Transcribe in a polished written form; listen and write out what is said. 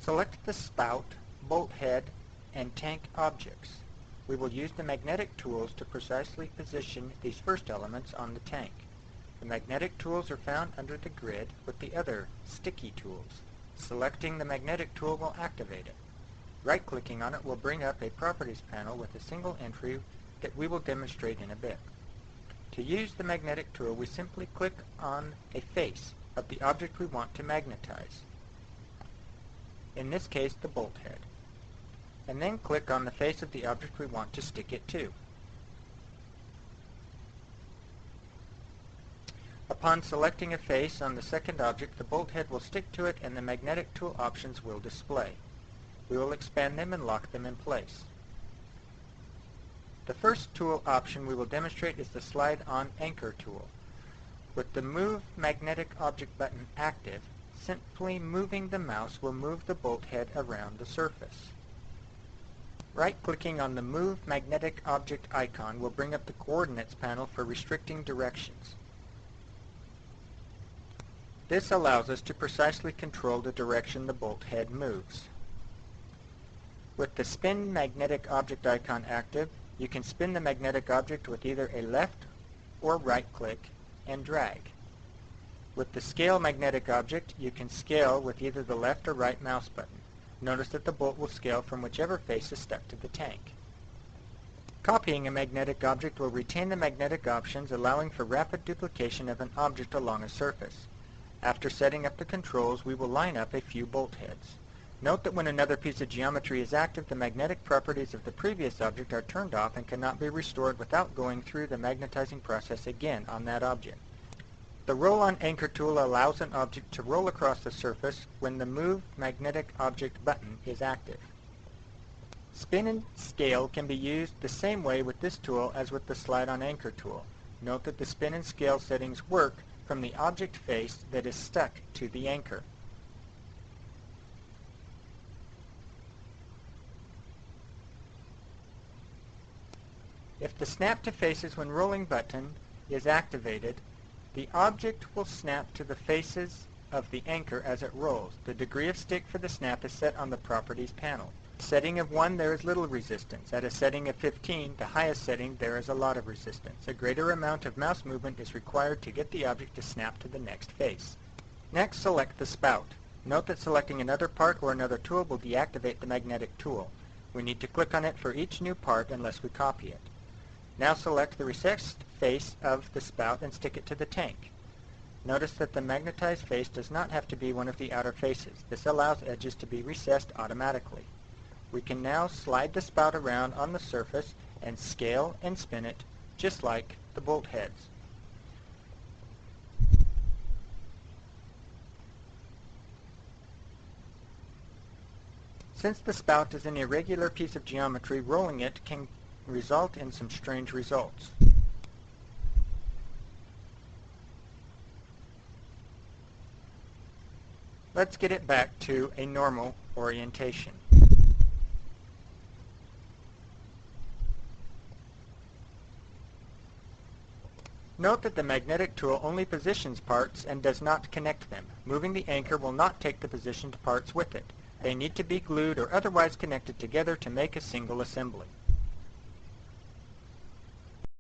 Select the spout, bolt head, and tank objects. We will use the magnetic tools to precisely position these first elements on the tank. The magnetic tools are found under the grid with the other sticky tools. Selecting the magnetic tool will activate it. Right-clicking on it will bring up a properties panel with a single entry that we will demonstrate in a bit. To use the magnetic tool, we simply click on a face of the object we want to magnetize. In this case, the bolt head. And then click on the face of the object we want to stick it to. Upon selecting a face on the second object, the bolt head will stick to it and the magnetic tool options will display. We will expand them and lock them in place. The first tool option we will demonstrate is the Slide on Anchor tool. With the Move Magnetic Object button active, simply moving the mouse will move the bolt head around the surface. Right-clicking on the Move Magnetic Object icon will bring up the Coordinates panel for restricting directions. This allows us to precisely control the direction the bolt head moves. With the Spin Magnetic Object icon active, you can spin the magnetic object with either a left or right click and drag. With the Scale Magnetic Object, you can scale with either the left or right mouse button. Notice that the bolt will scale from whichever face is stuck to the tank. Copying a magnetic object will retain the magnetic options, allowing for rapid duplication of an object along a surface. After setting up the controls, we will line up a few bolt heads. Note that when another piece of geometry is active, the magnetic properties of the previous object are turned off and cannot be restored without going through the magnetizing process again on that object. The Roll on Anchor tool allows an object to roll across the surface when the Move Magnetic Object button is active. Spin and Scale can be used the same way with this tool as with the Slide on Anchor tool. Note that the Spin and Scale settings work from the object face that is stuck to the anchor. If the Snap to Faces when rolling button is activated, the object will snap to the faces of the anchor as it rolls. The degree of stick for the snap is set on the Properties panel. Setting of 1, there is little resistance. At a setting of 15, the highest setting, there is a lot of resistance. A greater amount of mouse movement is required to get the object to snap to the next face. Next, select the spout. Note that selecting another part or another tool will deactivate the magnetic tool. We need to click on it for each new part unless we copy it. Now select the recessed face of the spout and stick it to the tank. Notice that the magnetized face does not have to be one of the outer faces. This allows edges to be recessed automatically. We can now slide the spout around on the surface and scale and spin it just like the bolt heads. Since the spout is an irregular piece of geometry, rolling it can result in some strange results. Let's get it back to a normal orientation. Note that the magnetic tool only positions parts and does not connect them. Moving the anchor will not take the positioned parts with it. They need to be glued or otherwise connected together to make a single assembly.